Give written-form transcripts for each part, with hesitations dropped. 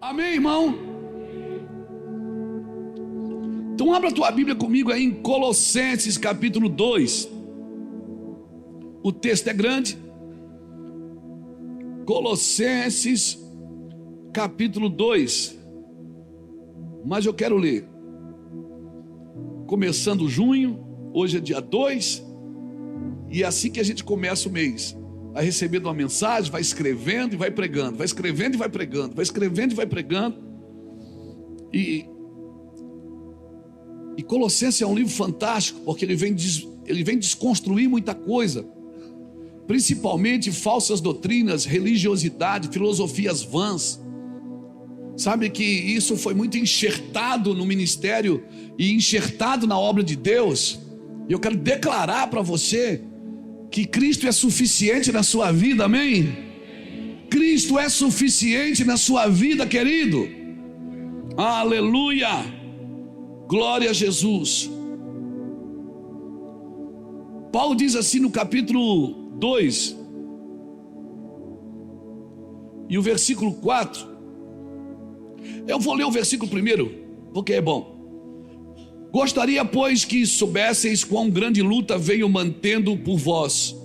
Amém, irmão? Então abra a tua Bíblia comigo aí em Colossenses capítulo 2. O texto é grande. Colossenses capítulo 2. Mas eu quero ler. Começando junho, hoje é dia 2. E é assim que a gente começa o mês. Vai recebendo uma mensagem, vai escrevendo e vai pregando. Vai escrevendo e vai pregando. Vai escrevendo e vai pregando. E Colossenses é um livro fantástico, porque ele vem desconstruir muita coisa, principalmente falsas doutrinas, religiosidade, filosofias vãs. Sabe que isso foi muito enxertado no ministério e enxertado na obra de Deus. E eu quero declarar para você que Cristo é suficiente na sua vida, amém? Cristo é suficiente na sua vida, querido. Aleluia! Glória a Jesus. Paulo diz assim no capítulo 2 e o versículo 4. Eu vou ler o versículo primeiro, porque é bom. Gostaria, pois, que soubesseis quão grande luta venho mantendo por vós,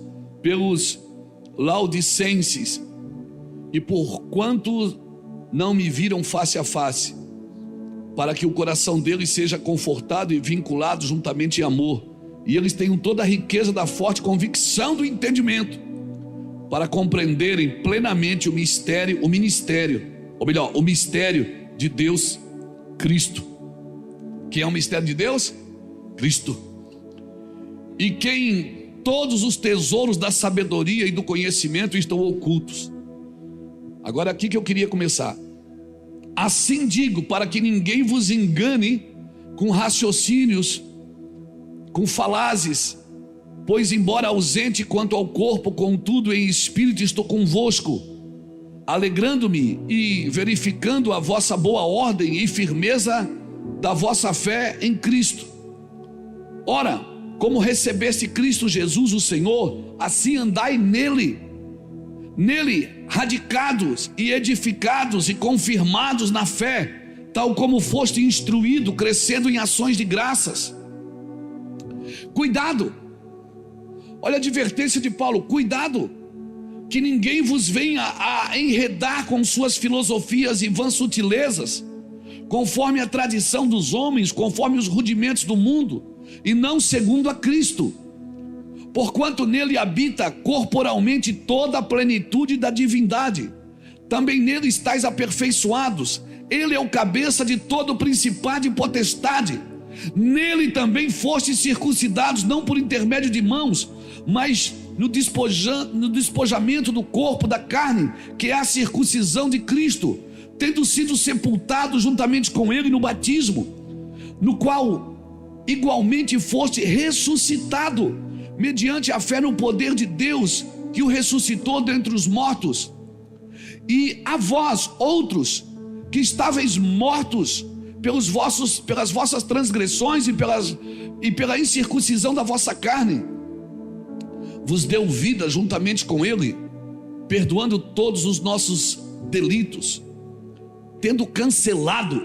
pelos laodicenses, e por quanto não me viram face a face, para que o coração deles seja confortado e vinculado juntamente em amor, e eles tenham toda a riqueza da forte convicção do entendimento, para compreenderem plenamente o mistério de Deus, Cristo. Quem é o mistério de Deus? Cristo. E quem todos os tesouros da sabedoria e do conhecimento estão ocultos. Agora aqui que eu queria começar. Assim digo, para que ninguém vos engane com raciocínios, com falazes, pois embora ausente quanto ao corpo, contudo em espírito estou convosco, alegrando-me e verificando a vossa boa ordem e firmeza da vossa fé em Cristo. Ora, como recebeste Cristo Jesus o Senhor, assim andai nele, radicados e edificados e confirmados na fé, tal como foste instruído, crescendo em ações de graças. Cuidado, olha a advertência de Paulo, cuidado, que ninguém vos venha a enredar com suas filosofias e vãs sutilezas, conforme a tradição dos homens, conforme os rudimentos do mundo, e não segundo a Cristo. Porquanto nele habita corporalmente toda a plenitude da divindade, também nele estáis aperfeiçoados. Ele é o cabeça de todo principado e potestade. Nele também fostes circuncidados, não por intermédio de mãos, mas no despojamento do corpo da carne, que é a circuncisão de Cristo, tendo sido sepultado juntamente com ele no batismo, no qual igualmente foste ressuscitado, mediante a fé no poder de Deus, que o ressuscitou dentre os mortos. E a vós, outros, que estáveis mortos pelas vossas transgressões e pela incircuncisão da vossa carne, vos deu vida juntamente com ele, perdoando todos os nossos delitos, tendo cancelado.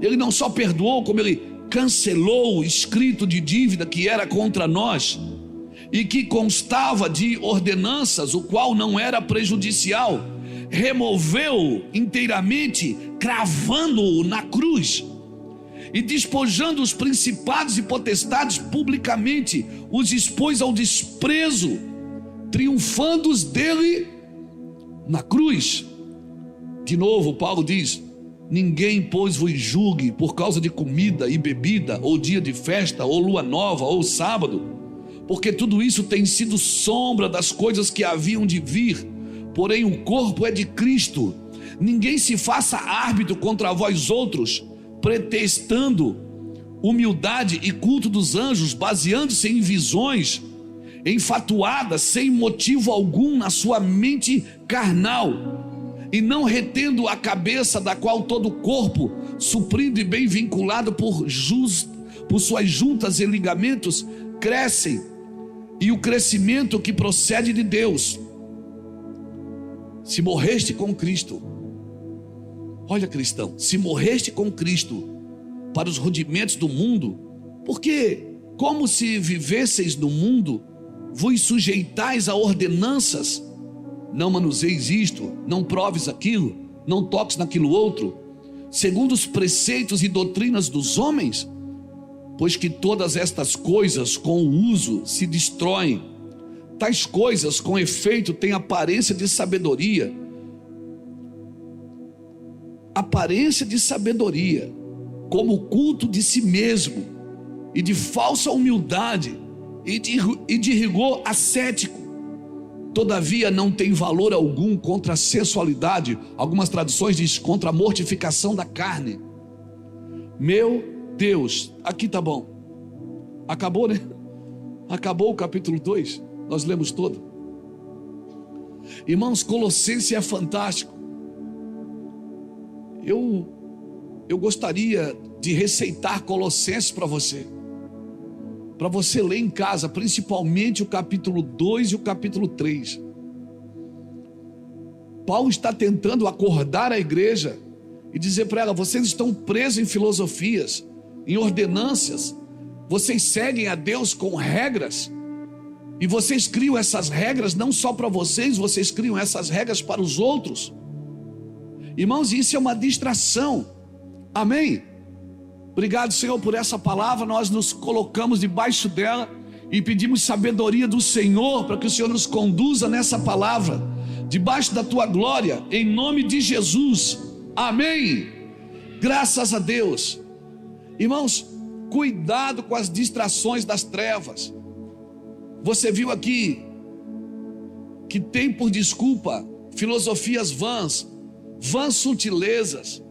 Ele não só perdoou, como ele cancelou o escrito de dívida que era contra nós e que constava de ordenanças, o qual não era prejudicial, removeu inteiramente, cravando-o na cruz e despojando os principados e potestades publicamente, os expôs ao desprezo, triunfando dele na cruz. De novo Paulo diz: ninguém, pois, vos julgue por causa de comida e bebida, ou dia de festa, ou lua nova, ou sábado, porque tudo isso tem sido sombra das coisas que haviam de vir, porém o corpo é de Cristo. Ninguém se faça árbitro contra vós outros, pretextando humildade e culto dos anjos, baseando-se em visões enfatuadas, sem motivo algum na sua mente carnal, e não retendo a cabeça, da qual todo o corpo, suprindo e bem vinculado por suas juntas e ligamentos, crescem, e o crescimento que procede de Deus. Se morreste com Cristo, Olha, cristão, se morreste com Cristo para os rudimentos do mundo, porque, como se vivesseis no mundo, vos sujeitais a ordenanças, não manuseis isto, não proves aquilo, não toques naquilo outro, segundo os preceitos e doutrinas dos homens, pois que todas estas coisas com o uso se destroem. Tais coisas com efeito têm aparência de sabedoria, como o culto de si mesmo, e de falsa humildade, e de rigor ascético. Todavia não tem valor algum contra a sensualidade. Algumas traduções dizem contra a mortificação da carne. Meu Deus, aqui tá bom. Acabou, né? Acabou o capítulo 2. Nós lemos todo. Irmãos, Colossenses é fantástico. Eu gostaria de receitar Colossenses para você ler em casa, principalmente o capítulo 2 e o capítulo 3. Paulo está tentando acordar a igreja e dizer para ela: vocês estão presos em filosofias, em ordenâncias, vocês seguem a Deus com regras, e vocês criam essas regras não só para vocês, vocês criam essas regras para os outros. Irmãos, isso é uma distração. Amém? Obrigado, Senhor, por essa palavra. Nós nos colocamos debaixo dela e pedimos sabedoria do Senhor para que o Senhor nos conduza nessa palavra, debaixo da tua glória, em nome de Jesus. Amém? Graças a Deus. Irmãos, cuidado com as distrações das trevas. Você viu aqui que tem por desculpa filosofias vãs sutilezas,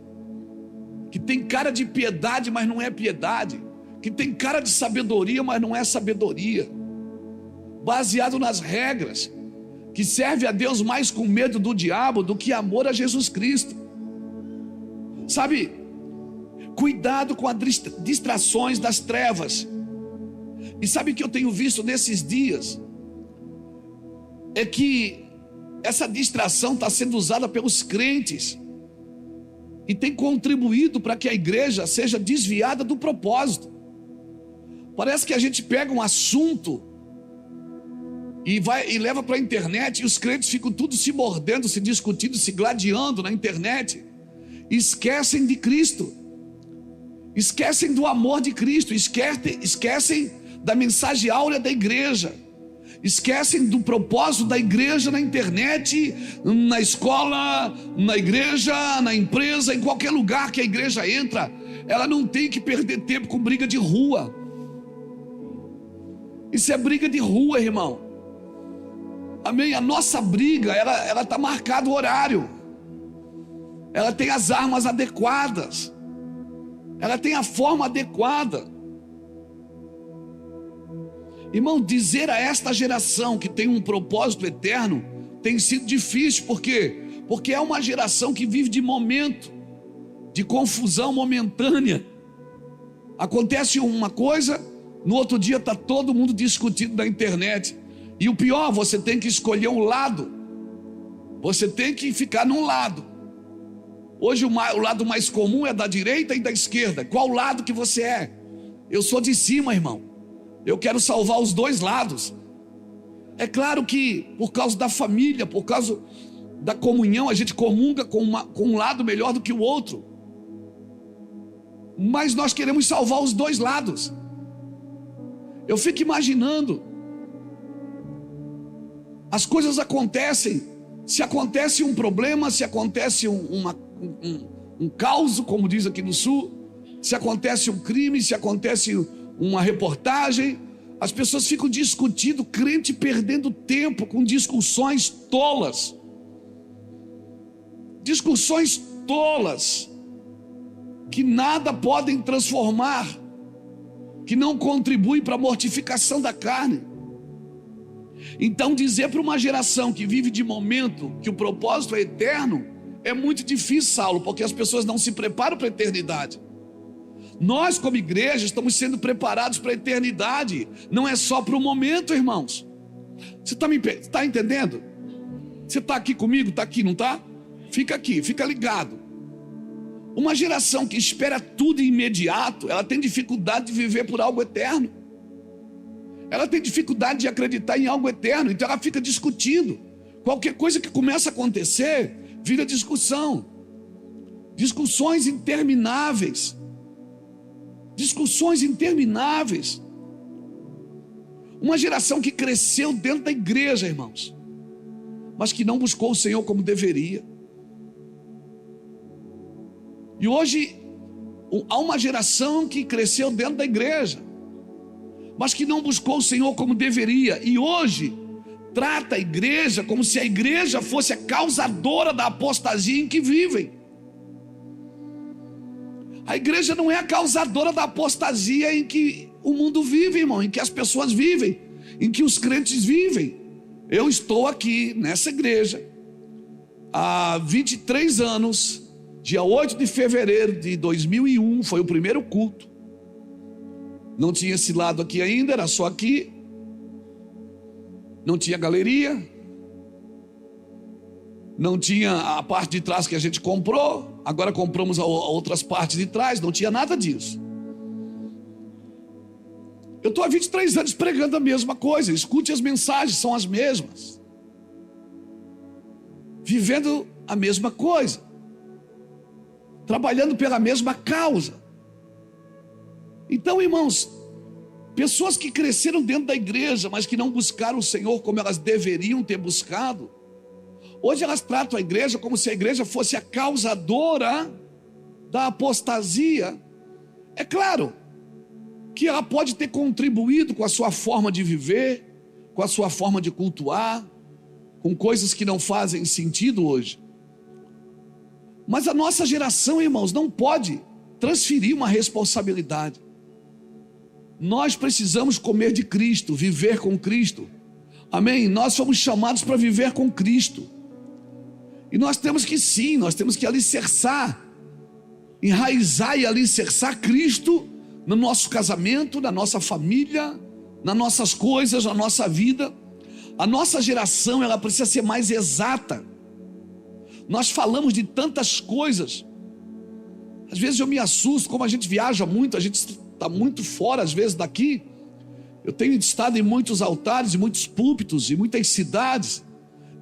que tem cara de piedade, mas não é piedade, que tem cara de sabedoria, mas não é sabedoria, baseado nas regras, que serve a Deus mais com medo do diabo do que amor a Jesus Cristo. Sabe, cuidado com as distrações das trevas. E sabe o que eu tenho visto nesses dias? É que essa distração está sendo usada pelos crentes e tem contribuído para que a igreja seja desviada do propósito. Parece que a gente pega um assunto e leva para a internet, e os crentes ficam tudo se mordendo, se discutindo, se gladiando na internet, e esquecem de Cristo, esquecem do amor de Cristo, esquecem da mensagem áurea da igreja, esquecem do propósito da igreja na internet, na escola, na igreja, na empresa, em qualquer lugar que a igreja entra. Ela não tem que perder tempo com briga de rua. Isso é briga de rua, irmão. Amém? A nossa briga, ela está marcado o horário, ela tem as armas adequadas, ela tem a forma adequada. Irmão, dizer a esta geração que tem um propósito eterno tem sido difícil. Por quê? Porque é uma geração que vive de momento, de confusão momentânea. Acontece uma coisa, no outro dia está todo mundo discutindo na internet. E o pior, você tem que escolher um lado, você tem que ficar num lado. Hoje o lado mais comum é da direita e da esquerda. Qual lado que você é? Eu sou de cima, irmão. Eu quero salvar os dois lados. É claro que por causa da família, por causa da comunhão, a gente comunga com um lado melhor do que o outro. Mas nós queremos salvar os dois lados. Eu fico imaginando, as coisas acontecem, se acontece um problema, se acontece um caos, como diz aqui no sul, se acontece um crime, se acontece uma reportagem, as pessoas ficam discutindo, crente perdendo tempo com discussões tolas, que nada podem transformar, que não contribuem para a mortificação da carne. Então dizer para uma geração que vive de momento que o propósito é eterno é muito difícil, Saulo, porque as pessoas não se preparam para a eternidade. Nós, como igreja, estamos sendo preparados para a eternidade. Não é só para o momento, irmãos. Você está entendendo? Você está aqui comigo? Está aqui, não está? Fica aqui, fica ligado. Uma geração que espera tudo imediato, ela tem dificuldade de viver por algo eterno. Ela tem dificuldade de acreditar em algo eterno, então ela fica discutindo. Qualquer coisa que começa a acontecer, vira discussão. Discussões intermináveis. Discussões intermináveis. Uma geração que cresceu dentro da igreja, irmãos, mas que não buscou o Senhor como deveria. E hoje há uma geração que cresceu dentro da igreja, mas que não buscou o Senhor como deveria. E hoje trata a igreja como se a igreja fosse a causadora da apostasia em que vivem. A igreja não é a causadora da apostasia em que o mundo vive, irmão, em que as pessoas vivem, em que os crentes vivem. Eu estou aqui nessa igreja há 23 anos. Dia 8 de fevereiro de 2001 foi o primeiro culto. Não tinha esse lado aqui ainda, era só aqui. Não tinha galeria. Não tinha a parte de trás que a gente comprou. Agora compramos outras partes de trás. Não tinha nada disso. Eu estou há 23 anos pregando a mesma coisa. Escute as mensagens, são as mesmas. Vivendo a mesma coisa. Trabalhando pela mesma causa. Então, irmãos, pessoas que cresceram dentro da igreja, mas que não buscaram o Senhor como elas deveriam ter buscado, hoje elas tratam a igreja como se a igreja fosse a causadora da apostasia. É claro que ela pode ter contribuído com a sua forma de viver, com a sua forma de cultuar, com coisas que não fazem sentido hoje. Mas a nossa geração, irmãos, não pode transferir uma responsabilidade. Nós precisamos comer de Cristo, viver com Cristo. Amém? Nós fomos chamados para viver com Cristo. E nós temos que sim, nós temos que alicerçar, enraizar e alicerçar Cristo no nosso casamento, na nossa família, nas nossas coisas, na nossa vida. A nossa geração, ela precisa ser mais exata. Nós falamos de tantas coisas. Às vezes eu me assusto, como a gente viaja muito, a gente está muito fora às vezes daqui. Eu tenho estado em muitos altares, em muitos púlpitos, em muitas cidades.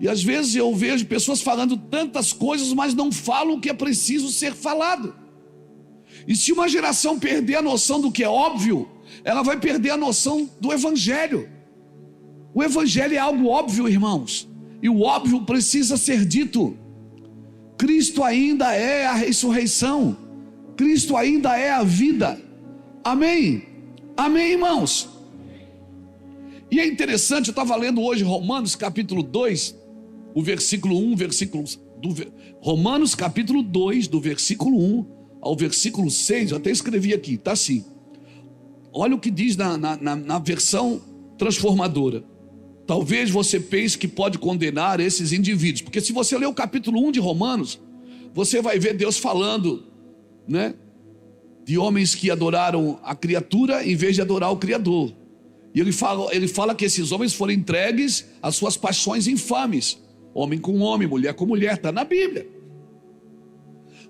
E às vezes eu vejo pessoas falando tantas coisas, mas não falam o que é preciso ser falado. E se uma geração perder a noção do que é óbvio, ela vai perder a noção do evangelho. O evangelho é algo óbvio, irmãos. E o óbvio precisa ser dito. Cristo ainda é a ressurreição. Cristo ainda é a vida. Amém? Amém, irmãos? E é interessante, eu estava lendo hoje Romanos capítulo 2, o versículo 1, Romanos capítulo 2, do versículo 1 ao versículo 6, eu até escrevi aqui, está assim. Olha o que diz na versão transformadora. Talvez você pense que pode condenar esses indivíduos, porque se você ler o capítulo 1 de Romanos, você vai ver Deus falando, né, de homens que adoraram a criatura em vez de adorar o Criador. E ele fala que esses homens foram entregues às suas paixões infames, homem com homem, mulher com mulher, está na Bíblia.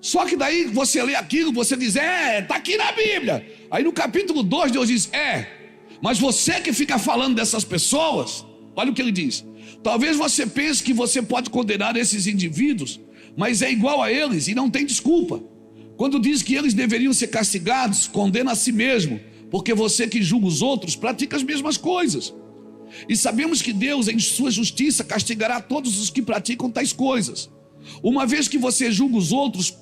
Só que daí você lê aquilo, você diz, está aqui na Bíblia. Aí no capítulo 2 Deus diz, mas você que fica falando dessas pessoas, olha o que ele diz. Talvez você pense que você pode condenar esses indivíduos, mas é igual a eles e não tem desculpa. Quando diz que eles deveriam ser castigados, condena a si mesmo, porque você que julga os outros pratica as mesmas coisas. E sabemos que Deus, em sua justiça, castigará todos os que praticam tais coisas. Uma vez que você julga os outros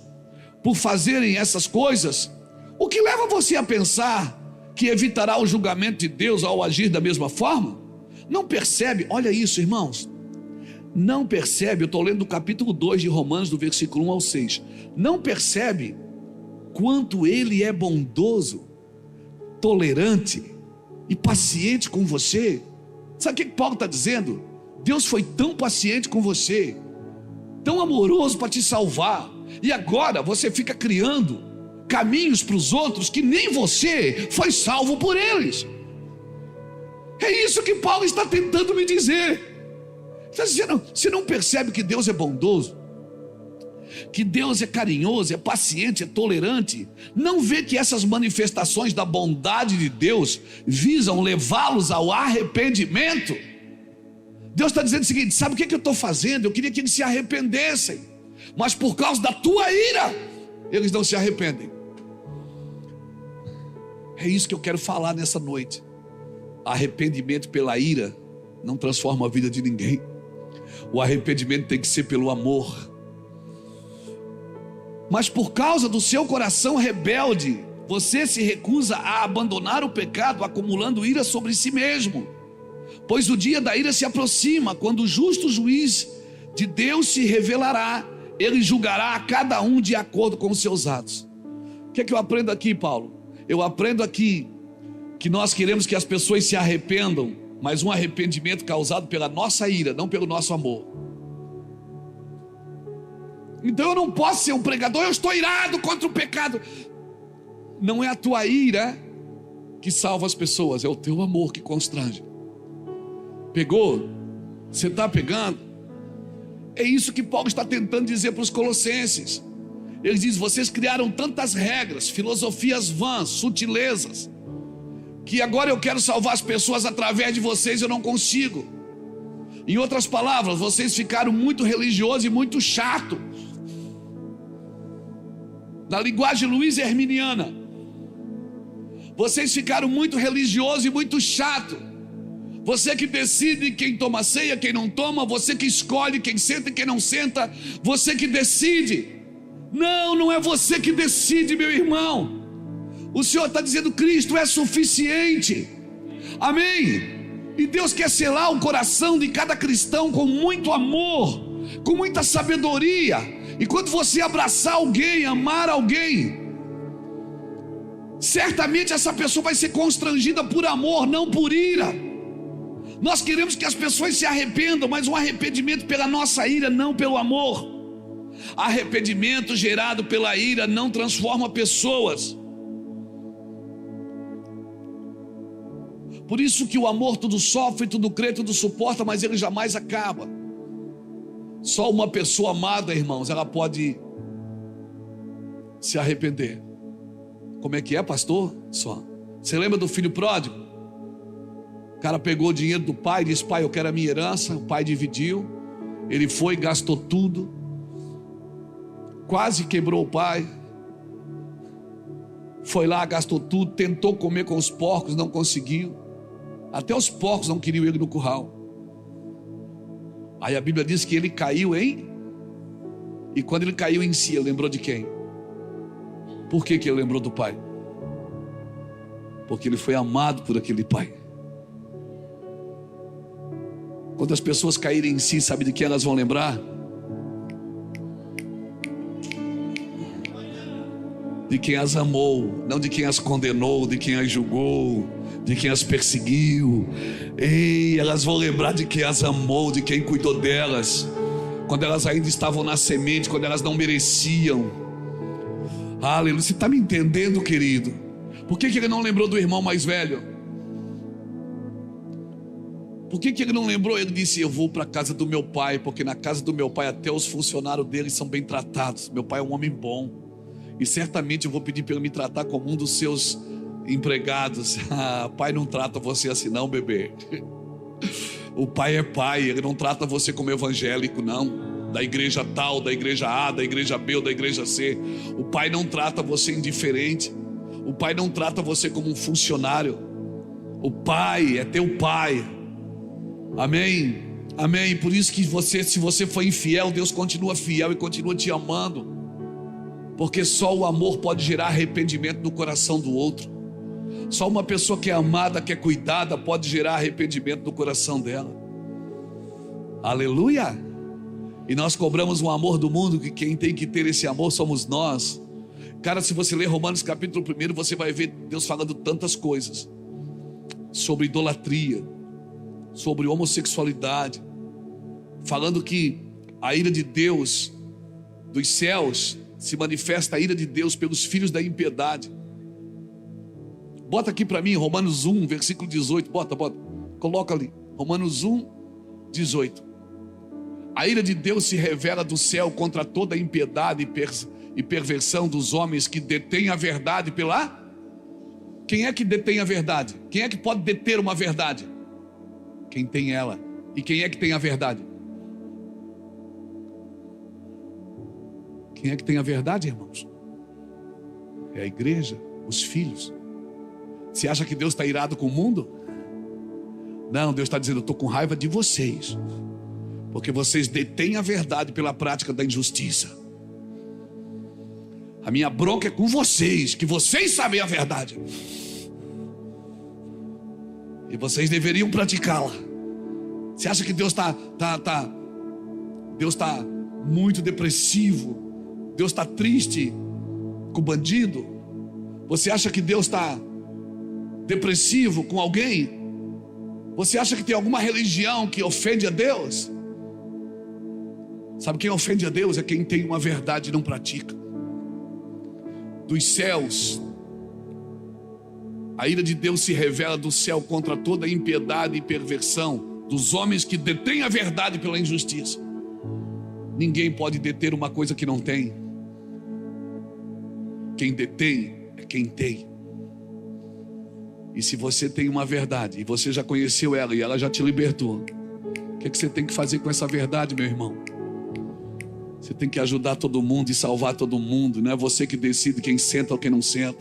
por fazerem essas coisas, o que leva você a pensar que evitará o julgamento de Deus ao agir da mesma forma? Não percebe? Olha isso, irmãos. Não percebe, eu estou lendo o capítulo 2 de Romanos, do versículo 1 ao 6. Não percebe quanto ele é bondoso, tolerante e paciente com você? Sabe o que Paulo está dizendo? Deus foi tão paciente com você, tão amoroso para te salvar, e agora você fica criando caminhos para os outros que nem você foi salvo por eles. É isso que Paulo está tentando me dizer. Você não percebe que Deus é bondoso? que Deus é carinhoso, é paciente, é tolerante, não vê que essas manifestações da bondade de Deus visam levá-los ao arrependimento? Deus está dizendo o seguinte: sabe o que eu estou fazendo? Eu queria que eles se arrependessem, mas por causa da tua ira, eles não se arrependem. É isso que eu quero falar nessa noite. Arrependimento pela ira não transforma a vida de ninguém. O arrependimento tem que ser pelo amor. Mas por causa do seu coração rebelde, você se recusa a abandonar o pecado, acumulando ira sobre si mesmo. Pois o dia da ira se aproxima, quando o justo juiz de Deus se revelará. Ele julgará a cada um de acordo com os seus atos. O que é que eu aprendo aqui, Paulo? Eu aprendo aqui que nós queremos que as pessoas se arrependam, mas um arrependimento causado pela nossa ira, não pelo nosso amor. Então eu não posso ser um pregador: eu estou irado contra o pecado. Não é a tua ira que salva as pessoas, é o teu amor que constrange. Pegou? Você está pegando? É isso que Paulo está tentando dizer para os colossenses. Ele diz: vocês criaram tantas regras, filosofias vãs, sutilezas, que agora eu quero salvar as pessoas através de vocês, eu não consigo. Em outras palavras, vocês ficaram muito religiosos e muito chato. Na linguagem Luiz Herminiana, vocês ficaram muito religiosos e muito chato. Você que decide quem toma ceia, quem não toma, você que escolhe quem senta e quem não senta, você que decide. Não, não é você que decide, meu irmão. O Senhor está dizendo: Cristo é suficiente. Amém? E Deus quer selar o coração de cada cristão com muito amor, com muita sabedoria. E quando você abraçar alguém, amar alguém, certamente essa pessoa vai ser constrangida por amor, não por ira. Nós queremos que as pessoas se arrependam, mas um arrependimento pela nossa ira, não pelo amor. Arrependimento gerado pela ira não transforma pessoas. Por isso que o amor tudo sofre, tudo crê, tudo suporta, mas ele jamais acaba. Só uma pessoa amada, irmãos, ela pode se arrepender. Como é que é, pastor? Só. Você lembra do filho pródigo? O cara pegou o dinheiro do pai e disse: pai, eu quero a minha herança. O pai dividiu. Ele foi, gastou tudo. Quase quebrou o pai. Foi lá, gastou tudo. Tentou comer com os porcos, não conseguiu. Até os porcos não queriam ele no curral. Aí a Bíblia diz que ele caiu em... E quando ele caiu em si, ele lembrou de quem? Por que ele lembrou do pai? Porque ele foi amado por aquele pai. Quando as pessoas caírem em si, sabe de quem elas vão lembrar? De quem as amou, não de quem as condenou, de quem as julgou, de quem as perseguiu. Ei, elas vão lembrar de quem as amou, de quem cuidou delas, quando elas ainda estavam na semente, quando elas não mereciam. Aleluia. Você está me entendendo, querido? Por que ele não lembrou do irmão mais velho? Por que ele não lembrou? Ele disse: eu vou para a casa do meu pai, porque na casa do meu pai até os funcionários dele são bem tratados. Meu pai é um homem bom, e certamente eu vou pedir para ele me tratar como um dos seus empregados. Pai não trata você assim não, bebê. O pai é pai, ele não trata você como evangélico não, da igreja tal, da igreja A, da igreja B ou da igreja C. O pai não trata você indiferente. O pai não trata você como um funcionário. O pai é teu pai. Amém? Amém? Por isso que se você foi infiel, Deus continua fiel e continua te amando, porque só o amor pode gerar arrependimento no coração do outro. Só uma pessoa que é amada, que é cuidada, pode gerar arrependimento no coração dela. Aleluia! E nós cobramos um amor do mundo, que quem tem que ter esse amor somos nós. Cara, se você ler Romanos capítulo 1, você vai ver Deus falando tantas coisas sobre idolatria, sobre homossexualidade, falando que a ira de Deus dos céus se manifesta, a ira de Deus pelos filhos da impiedade. Bota aqui para mim Romanos 1, versículo 18. Bota, coloca ali Romanos 1, 18. A ira de Deus se revela do céu contra toda a impiedade e perversão dos homens que detêm a verdade pela... Quem é que detém a verdade? Quem é que pode deter uma verdade? Quem tem ela. E quem é que tem a verdade? Quem é que tem a verdade, irmãos? É a igreja, os filhos. Você acha que Deus está irado com o mundo? Não, Deus está dizendo: eu estou com raiva de vocês, porque vocês detêm a verdade pela prática da injustiça. A minha bronca é com vocês, que vocês sabem a verdade e vocês deveriam praticá-la. Você acha que Deus Deus está muito depressivo? Deus está triste com o bandido? Você acha que Deus está depressivo com alguém? Você acha que tem alguma religião que ofende a Deus? Sabe quem ofende a Deus? É quem tem uma verdade e não pratica. Dos céus, a ira de Deus se revela do céu contra toda impiedade e perversão dos homens que detêm a verdade pela injustiça. Ninguém pode deter uma coisa que não tem. Quem detém é quem tem. E se você tem uma verdade e você já conheceu ela e ela já te libertou, o que você tem que fazer com essa verdade, meu irmão? Você tem que ajudar todo mundo e salvar todo mundo. Não é você que decide quem senta ou quem não senta.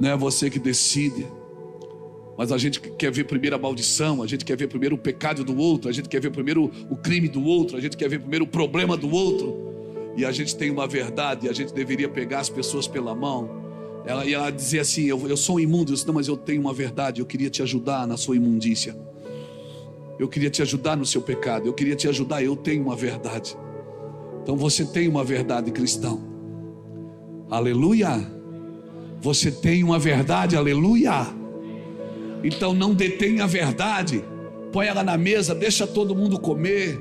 Não é você que decide. Mas a gente quer ver primeiro a maldição, a gente quer ver primeiro o pecado do outro, a gente quer ver primeiro o crime do outro, a gente quer ver primeiro o problema do outro. E a gente tem uma verdade e a gente deveria pegar as pessoas pela mão. Ela dizia assim: eu sou um imundo. Eu disse: não, mas eu tenho uma verdade. Eu queria te ajudar na sua imundícia. Eu queria te ajudar no seu pecado. Eu queria te ajudar. Eu tenho uma verdade. Então você tem uma verdade, cristão. Aleluia. Você tem uma verdade, aleluia. Então não detenha a verdade. Põe ela na mesa, deixa todo mundo comer.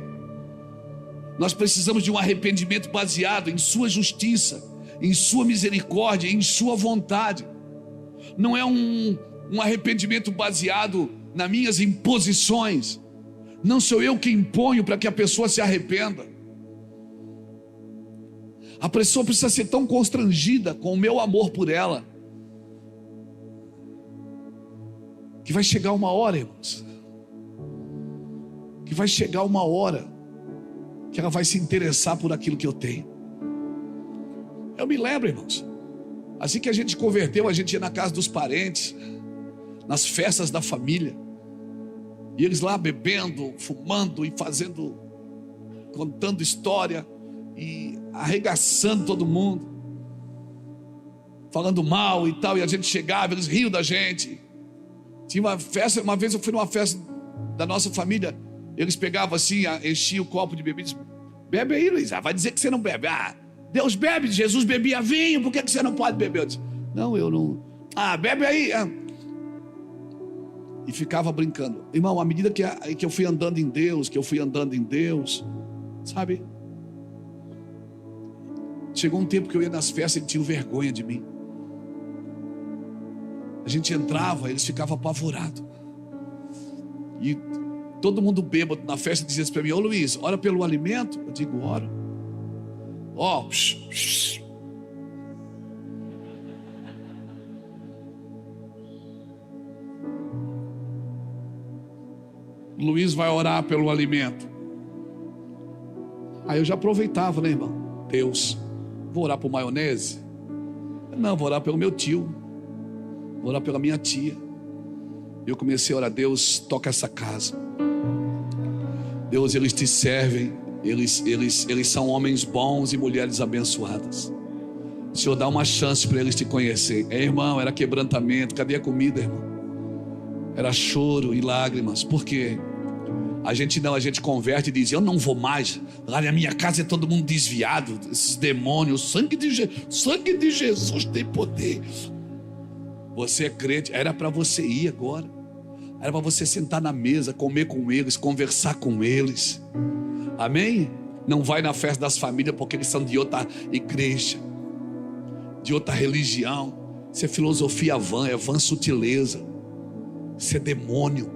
Nós precisamos de um arrependimento baseado em sua justiça, em sua misericórdia, em sua vontade. Não é um arrependimento baseado nas minhas imposições. Não sou eu que imponho para que a pessoa se arrependa. A pessoa precisa ser tão constrangida com o meu amor por ela, que vai chegar uma hora, irmãos, que vai chegar uma hora que ela vai se interessar por aquilo que eu tenho. Eu me lembro, irmãos, assim que a gente converteu, a gente ia na casa dos parentes, nas festas da família, e eles lá bebendo, fumando e contando história e arregaçando todo mundo, falando mal e tal. E a gente chegava, eles riam da gente. Tinha uma festa, uma vez eu fui numa festa da nossa família, eles pegavam assim, enchiam o copo de bebida. Bebe aí, Luiz. Vai dizer que você não bebe. Deus bebe, Jesus bebia vinho, por que você não pode beber? Eu disse: não, eu não. Bebe aí. E ficava brincando. Irmão, à medida que eu fui andando em Deus, sabe? Chegou um tempo que eu ia nas festas e tinham vergonha de mim. A gente entrava, eles ficavam apavorados. E todo mundo bêbado na festa dizia para mim: ô Luiz, ora pelo alimento. Eu digo: oro. Luiz vai orar pelo alimento. Aí eu já aproveitava, né, irmão? Deus, vou orar por maionese? Não, vou orar pelo meu tio, vou orar pela minha tia. Eu comecei a orar: Deus, toca essa casa. Deus, eles te servem, eles são homens bons e mulheres abençoadas. O Senhor dá uma chance para eles te conhecer. Irmão, era quebrantamento. Cadê a comida, irmão? Era choro e lágrimas. Por quê? A gente converte e diz: eu não vou mais. Lá na minha casa é todo mundo desviado. Esses demônios, o sangue de Jesus tem poder. Você é crente, era para você ir agora. Era para você sentar na mesa, comer com eles, conversar com eles. Amém? Não vai na festa das famílias porque eles são de outra igreja, de outra religião. Isso é filosofia vã, é vã sutileza. Isso é demônio.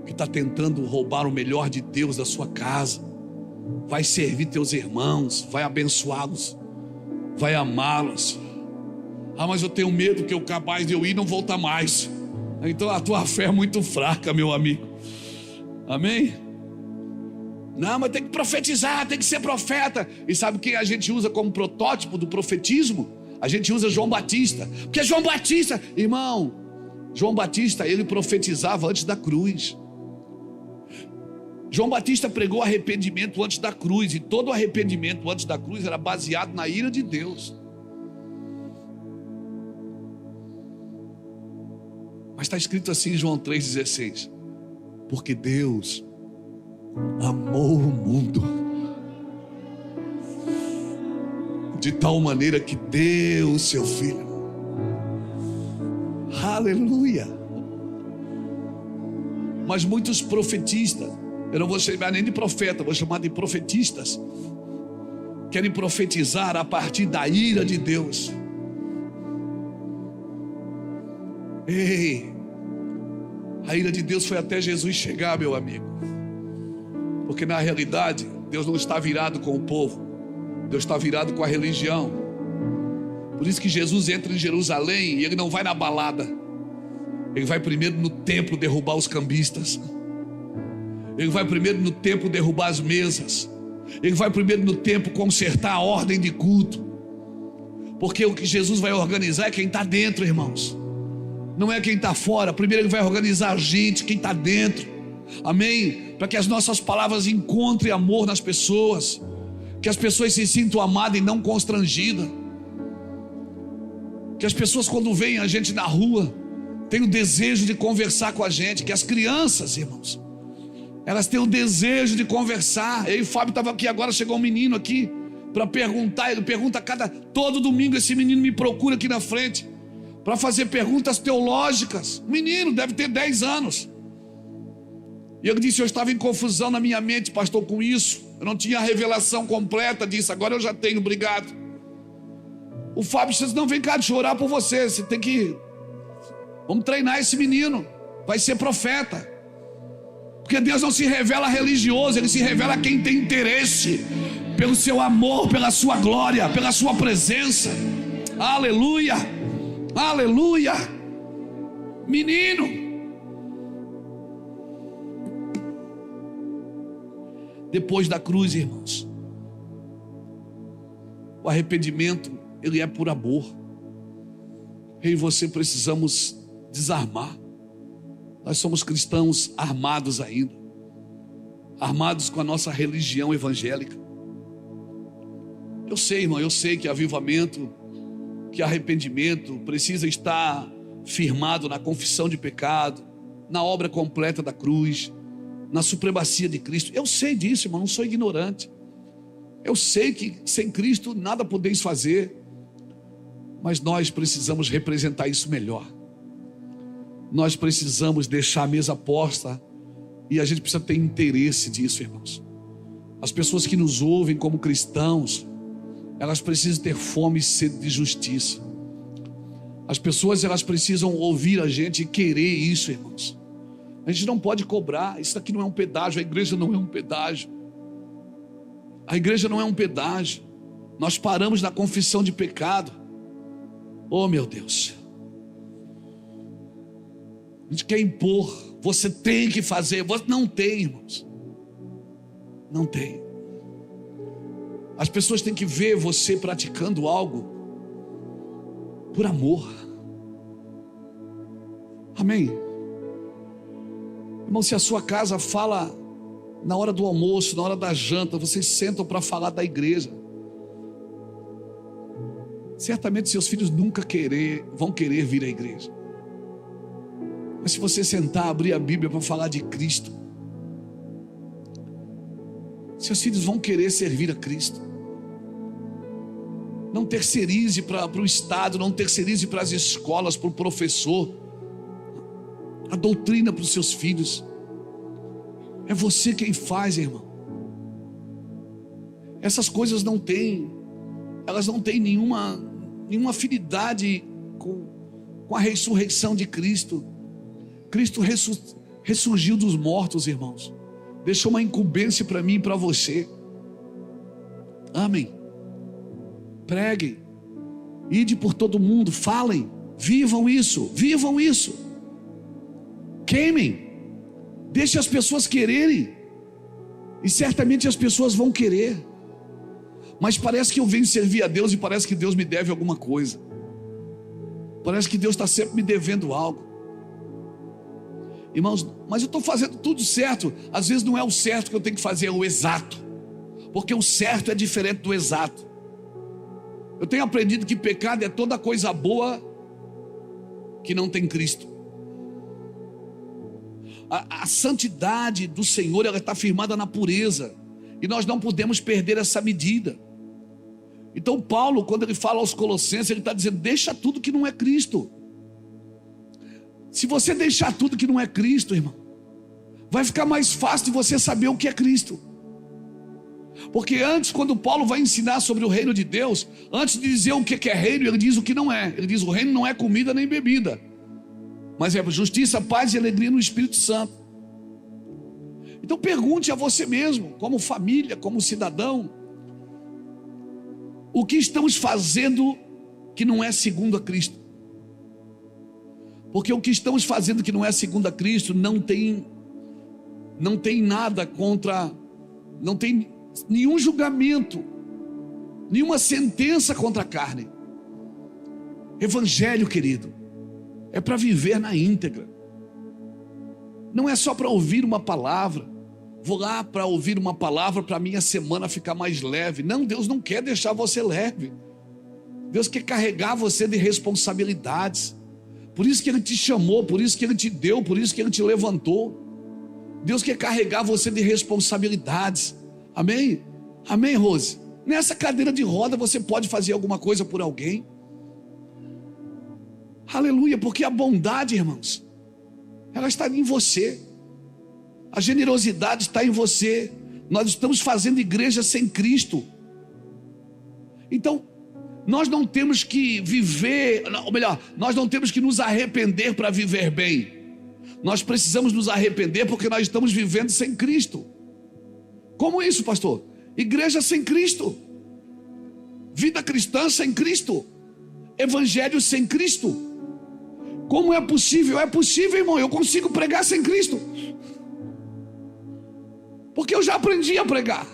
que está tentando roubar o melhor de Deus da sua casa. Vai servir teus irmãos, vai abençoá-los, vai amá-los. Ah, mas eu tenho medo que eu capaz de eu ir e não voltar mais. Então a tua fé é muito fraca, meu amigo. Amém? Não, mas tem que profetizar, tem que ser profeta. E sabe quem a gente usa como protótipo do profetismo? A gente usa João Batista. Porque João Batista, irmão, João Batista, ele profetizava antes da cruz. João Batista pregou arrependimento antes da cruz. E todo arrependimento antes da cruz era baseado na ira de Deus. Mas está escrito assim em João 3,16: porque Deus amou o mundo de tal maneira que deu o seu Filho. Aleluia. Mas muitos profetistas, eu não vou chamar nem de profeta, vou chamar de profetistas, querem profetizar a partir da ira de Deus. Ei, a ira de Deus foi até Jesus chegar, meu amigo. Porque na realidade, Deus não está virado com o povo, Deus está virado com a religião. Por isso que Jesus entra em Jerusalém e ele não vai na balada. Ele vai primeiro no templo derrubar os cambistas. Ele vai primeiro no templo derrubar as mesas. Ele vai primeiro no templo consertar a ordem de culto. Porque o que Jesus vai organizar é quem está dentro, irmãos. Não é quem está fora. Primeiro ele vai organizar a gente, quem está dentro. Amém? Para que as nossas palavras encontrem amor nas pessoas, que as pessoas se sintam amadas e não constrangidas, que as pessoas quando veem a gente na rua tenham o desejo de conversar com a gente, que as crianças, irmãos, elas têm o desejo de conversar. Eu e o Fábio estava aqui agora, chegou um menino aqui para perguntar, ele pergunta todo domingo, esse menino me procura aqui na frente para fazer perguntas teológicas. O menino deve ter 10 anos. E ele disse: eu estava em confusão na minha mente, pastor, com isso. Eu não tinha a revelação completa disso. Agora eu já tenho, obrigado. O Fábio disse: não, vem cá, deixa eu orar por você. Você tem que... Vamos treinar esse menino. Vai ser profeta. Porque Deus não se revela religioso, Ele se revela a quem tem interesse pelo seu amor, pela sua glória, pela sua presença. Aleluia, aleluia. Menino, depois da cruz, irmãos, o arrependimento, ele é por amor. Eu e você precisamos desarmar. Nós somos cristãos armados ainda, armados com a nossa religião evangélica. Eu sei, irmão, eu sei que avivamento, que arrependimento precisa estar firmado na confissão de pecado, na obra completa da cruz, na supremacia de Cristo. Eu sei disso, irmão, não sou ignorante. Eu sei que sem Cristo nada podeis fazer, mas nós precisamos representar isso melhor. Nós precisamos deixar a mesa posta e a gente precisa ter interesse disso, irmãos. As pessoas que nos ouvem como cristãos, elas precisam ter fome e sede de justiça. As pessoas, elas precisam ouvir a gente e querer isso, irmãos. A gente não pode cobrar. Isso aqui não é um pedágio. A igreja não é um pedágio. A igreja não é um pedágio. Nós paramos na confissão de pecado. Oh, meu Deus. A gente quer impor. Você tem que fazer. Você não tem, irmãos. Não tem. As pessoas têm que ver você praticando algo por amor. Amém? Irmão, se a sua casa fala na hora do almoço, na hora da janta, vocês sentam para falar da igreja, certamente seus filhos nunca vão querer vir à igreja. Mas se você sentar, abrir a Bíblia para falar de Cristo, seus filhos vão querer servir a Cristo. Não terceirize para o Estado, não terceirize para as escolas, para o professor a doutrina para os seus filhos. É você quem faz, irmão. Essas coisas elas não têm nenhuma afinidade com a ressurreição de Cristo. Cristo ressurgiu dos mortos, irmãos. Deixou uma incumbência para mim e para você. Amém. Preguem, ide por todo mundo, falem, vivam isso, queimem, deixe as pessoas quererem, e certamente as pessoas vão querer. Mas parece que eu venho servir a Deus e parece que Deus me deve alguma coisa, parece que Deus está sempre me devendo algo. Irmãos, mas eu estou fazendo tudo certo. Às vezes não é o certo que eu tenho que fazer, é o exato, porque o certo é diferente do exato. Eu tenho aprendido que pecado é toda coisa boa que não tem Cristo. A santidade do Senhor, ela está firmada na pureza, e nós não podemos perder essa medida. Então Paulo, quando ele fala aos Colossenses, ele está dizendo: deixa tudo que não é Cristo. Se você deixar tudo que não é Cristo, irmão, vai ficar mais fácil de você saber o que é Cristo. Porque antes, quando Paulo vai ensinar sobre o reino de Deus, antes de dizer o que é reino, ele diz o que não é. Ele diz: o reino não é comida nem bebida, mas é justiça, paz e alegria no Espírito Santo. Então pergunte a você mesmo, como família, como cidadão, o que estamos fazendo que não é segundo a Cristo? Porque o que estamos fazendo que não é segundo a Cristo não tem nada contra, não tem nenhum julgamento, nenhuma sentença contra a carne. Evangelho, querido, é para viver na íntegra. Não é só para ouvir uma palavra. Vou lá para ouvir uma palavra para a minha semana ficar mais leve. Não, Deus não quer deixar você leve. Deus quer carregar você de responsabilidades. Por isso que Ele te chamou, por isso que Ele te deu, por isso que Ele te levantou. Deus quer carregar você de responsabilidades. Amém? Amém, Rose? Nessa cadeira de roda você pode fazer alguma coisa por alguém. Aleluia, porque a bondade, irmãos, ela está em você. A generosidade está em você. Nós estamos fazendo igreja sem Cristo. Então, nós não temos que viver, ou melhor, nós não temos que nos arrepender para viver bem. Nós precisamos nos arrepender porque nós estamos vivendo sem Cristo. Como isso, pastor? Igreja sem Cristo, vida cristã sem Cristo, evangelho sem Cristo. Como é possível? É possível, irmão. Eu consigo pregar sem Cristo, porque eu já aprendi a pregar.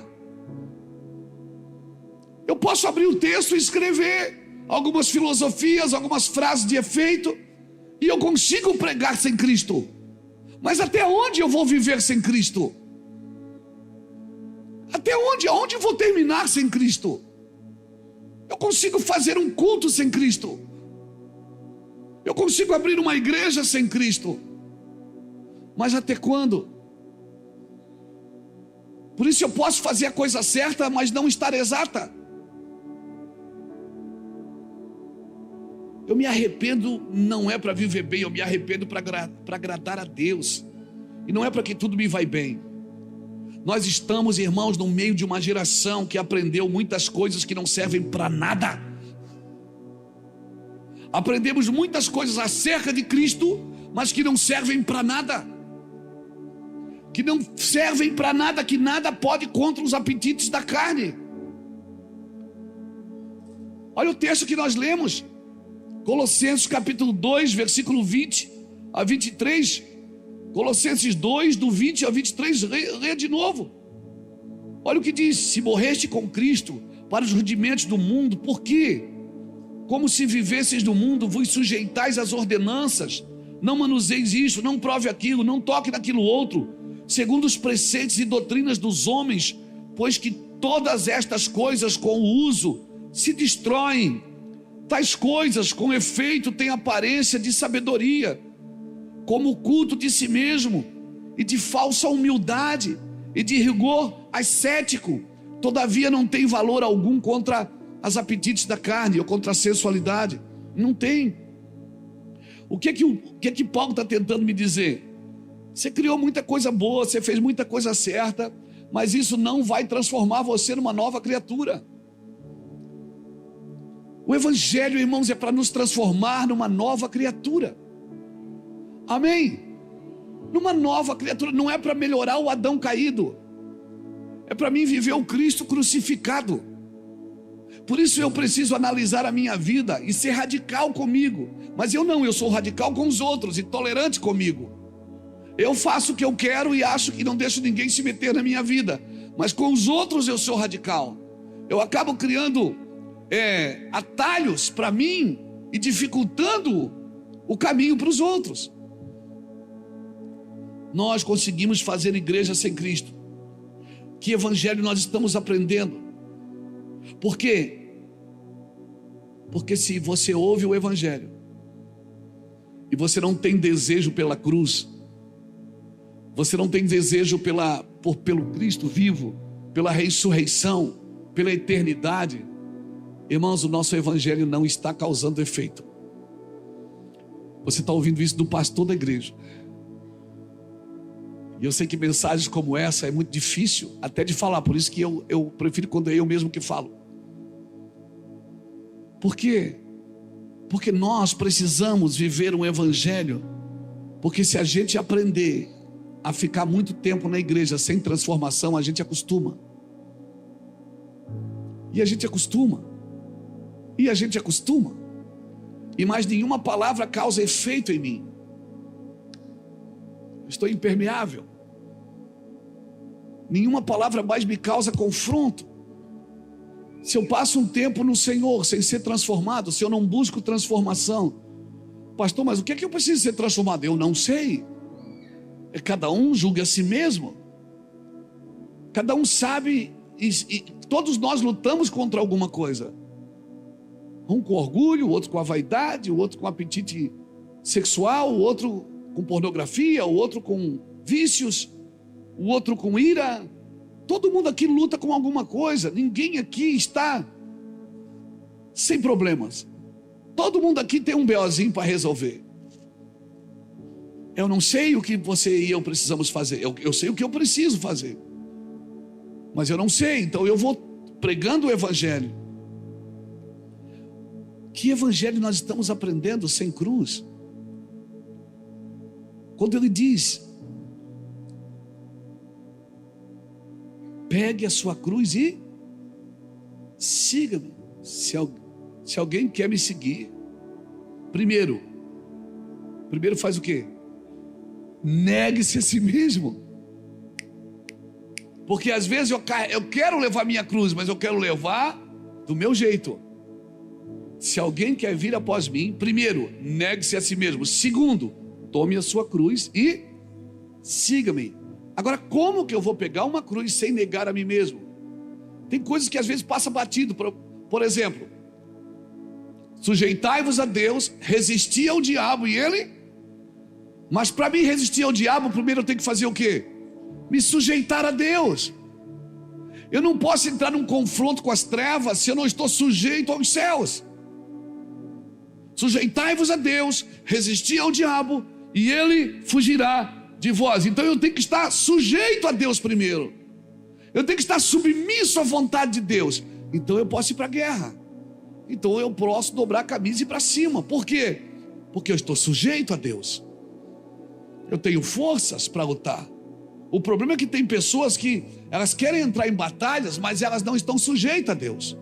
Eu posso abrir o texto e escrever algumas filosofias, algumas frases de efeito, e eu consigo pregar sem Cristo. Mas até onde eu vou viver sem Cristo? Até onde? Aonde eu vou terminar sem Cristo? Eu consigo fazer um culto sem Cristo. Eu consigo abrir uma igreja sem Cristo. Mas até quando? Por isso eu posso fazer a coisa certa, mas não estar exata. Eu me arrependo, não é para viver bem, eu me arrependo para agradar a Deus. E não é para que tudo me vai bem. Nós estamos, irmãos, no meio de uma geração que aprendeu muitas coisas que não servem para nada. Aprendemos muitas coisas acerca de Cristo, mas que não servem para nada. Que não servem para nada, que nada pode contra os apetites da carne. Olha o texto que nós lemos. Colossenses capítulo 2, versículo 20 a 23. Colossenses 2, do 20 a 23, lê de novo. Olha o que diz: se morreste com Cristo para os rudimentos do mundo, por quê? Como se vivesseis no mundo, vos sujeitais às ordenanças. Não manuseis isso, não prove aquilo, não toque naquilo outro, segundo os preceitos e doutrinas dos homens, pois que todas estas coisas com o uso se destroem. Tais coisas, com efeito, têm aparência de sabedoria, como o culto de si mesmo, e de falsa humildade, e de rigor ascético. Todavia não tem valor algum contra as apetites da carne, ou contra a sensualidade. Não tem. O que que Paulo está tentando me dizer? Você criou muita coisa boa, você fez muita coisa certa, mas isso não vai transformar você numa nova criatura. O evangelho, irmãos, é para nos transformar numa nova criatura. Amém? numa nova criatura. Não é para melhorar o Adão caído, é para mim viver o Cristo crucificado. Por isso eu preciso analisar a minha vida e ser radical comigo. Mas eu sou radical com os outros e tolerante comigo. Eu faço o que eu quero e acho que não deixo ninguém se meter na minha vida. Mas com os outros eu sou radical. Eu acabo criando atalhos para mim e dificultando o caminho para os outros. Nós conseguimos fazer igreja sem Cristo. Que evangelho nós estamos aprendendo? Por quê? Porque se você ouve o evangelho e você não tem desejo pela cruz, você não tem desejo pelo Cristo vivo, pela ressurreição, pela eternidade, irmãos, o nosso evangelho não está causando efeito. Você está ouvindo isso do pastor da igreja. E eu sei que mensagens como essa é muito difícil até de falar. Por isso que eu prefiro quando é eu mesmo que falo. Por quê? Porque nós precisamos viver um evangelho. Porque se a gente aprender a ficar muito tempo na igreja sem transformação, a gente acostuma. E a gente acostuma. E a gente acostuma. E mais nenhuma palavra causa efeito em mim. Estou impermeável. Nenhuma palavra mais me causa confronto. Se eu passo um tempo no Senhor sem ser transformado, se eu não busco transformação, pastor, mas o que é que eu preciso ser transformado? Eu não sei. Cada um julga a si mesmo. Cada um sabe, e todos nós lutamos contra alguma coisa. Um com orgulho, o outro com a vaidade, o outro com apetite sexual, o outro com pornografia, o outro com vícios, o outro com ira. Todo mundo aqui luta com alguma coisa. Ninguém aqui está sem problemas. Todo mundo aqui tem um BOzinho para resolver. Eu não sei o que você e eu precisamos fazer. Eu sei o que eu preciso fazer, mas eu não sei. Então eu vou pregando o evangelho. Que evangelho nós estamos aprendendo sem cruz? Quando ele diz: pegue a sua cruz e siga-me. Se alguém quer me seguir, primeiro faz o quê? Negue-se a si mesmo. Porque às vezes eu quero levar minha cruz, mas eu quero levar do meu jeito. Se alguém quer vir após mim, primeiro, negue-se a si mesmo. Segundo, tome a sua cruz e siga-me. Agora, como que eu vou pegar uma cruz sem negar a mim mesmo? Tem coisas que às vezes passa batido. Por exemplo, sujeitai-vos a Deus, resisti ao diabo e ele... Mas para mim resistir ao diabo, primeiro eu tenho que fazer o quê? Me sujeitar a Deus. Eu não posso entrar num confronto com as trevas se eu não estou sujeito aos céus. Sujeitai-vos a Deus, resisti ao diabo e ele fugirá de vós. Então eu tenho que estar sujeito a Deus primeiro. Eu tenho que estar submisso à vontade de Deus. Então eu posso ir para a guerra. Então eu posso dobrar a camisa e ir para cima. Por quê? Porque eu estou sujeito a Deus. Eu tenho forças para lutar. O problema é que tem pessoas que elas querem entrar em batalhas, mas elas não estão sujeitas a Deus.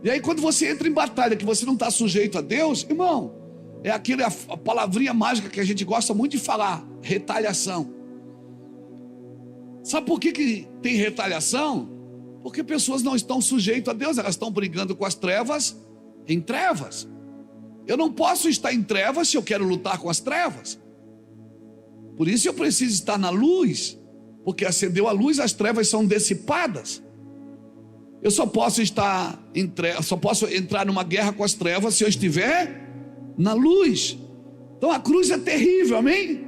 E aí quando você entra em batalha que você não está sujeito a Deus, irmão, é a palavrinha mágica que a gente gosta muito de falar: retaliação. Sabe por que tem retaliação? Porque pessoas não estão sujeitas a Deus, elas estão brigando com as trevas em trevas. Eu não posso estar em trevas se eu quero lutar com as trevas. Por isso eu preciso estar na luz, porque acendeu a luz, as trevas são dissipadas. Eu só posso estar em trevas, só posso entrar numa guerra com as trevas se eu estiver na luz. Então a cruz é terrível, amém?